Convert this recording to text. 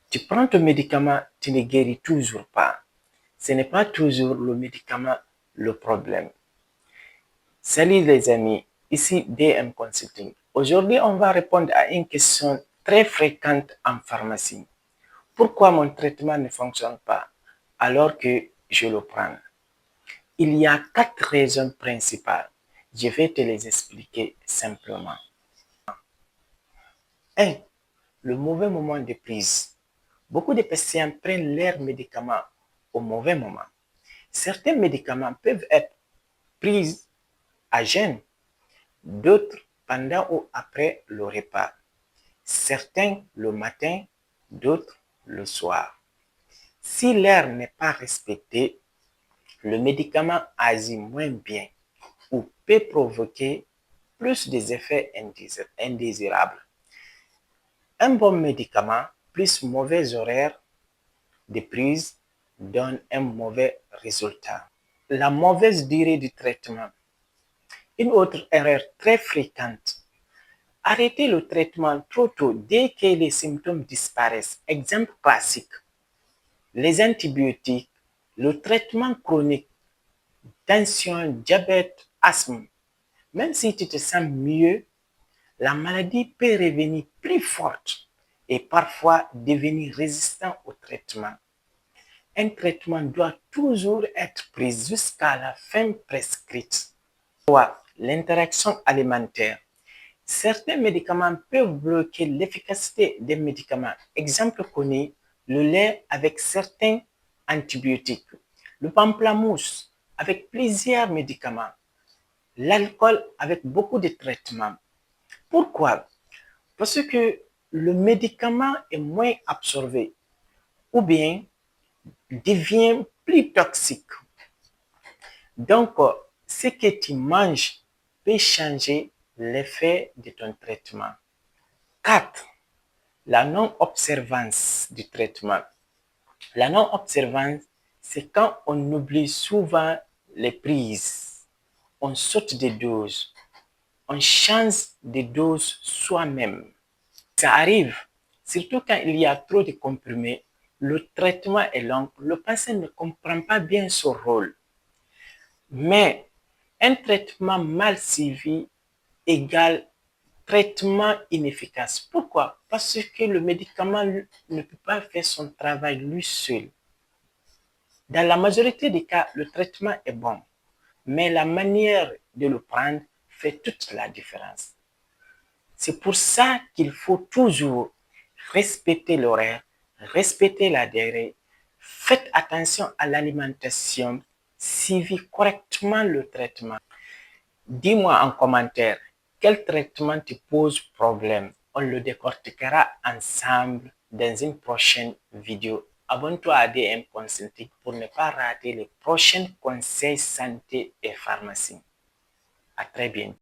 Tu prends ton médicament, tu ne guéris toujours pas. Ce n'est pas toujours le médicament le problème. Salut les amis, ici DM Consulting. Aujourd'hui, on va répondre à une question très fréquente en pharmacie. Pourquoi mon traitement ne fonctionne pas alors que je le prends? Il y a 4 raisons principales. Je vais te les expliquer simplement. 1. Le mauvais moment de prise. Beaucoup de patients prennent leurs médicaments au mauvais moment. Certains médicaments peuvent être pris à jeûne, d'autres pendant ou après le repas. Certains le matin, d'autres le soir. Si l'heure n'est pas respectée, le médicament agit moins bien ou peut provoquer plus des effets indésirables. Un bon médicament plus mauvais horaire de prise donne un mauvais résultat. La mauvaise durée du traitement. Une autre erreur très fréquente. Arrêter le traitement trop tôt dès que les symptômes disparaissent. Exemple classique. Les antibiotiques, le traitement chronique, tension, diabète, asthme. Même si tu te sens mieux, la maladie peut revenir plus forte et parfois devenir résistant au traitement. Un traitement doit toujours être pris jusqu'à la fin prescrite. 3. L'interaction alimentaire. Certains médicaments peuvent bloquer l'efficacité des médicaments. Exemple connu, le lait avec certains antibiotiques, le pamplemousse avec plusieurs médicaments, l'alcool avec beaucoup de traitements. Pourquoi? Parce que le médicament est moins absorbé ou bien devient plus toxique. Donc, ce que tu manges peut changer l'effet de ton traitement. 4. La non-observance du traitement. La non-observance, c'est quand on oublie souvent les prises, on saute des doses, on change de dose soi-même. Ça arrive, surtout quand il y a trop de comprimés, le traitement est long, le patient ne comprend pas bien son rôle. Mais un traitement mal suivi égale traitement inefficace. Pourquoi? Parce que le médicament ne peut pas faire son travail lui seul. Dans la majorité des cas, le traitement est bon, mais la manière de le prendre fait toute la différence. C'est pour ça qu'il faut toujours respecter l'horaire, respecter la durée, faites attention à l'alimentation, suivez correctement le traitement. Dis-moi en commentaire quel traitement te pose problème. On le décortiquera ensemble dans une prochaine vidéo. Abonne-toi à DM Consulting pour ne pas rater les prochains conseils santé et pharmacie. À très bientôt.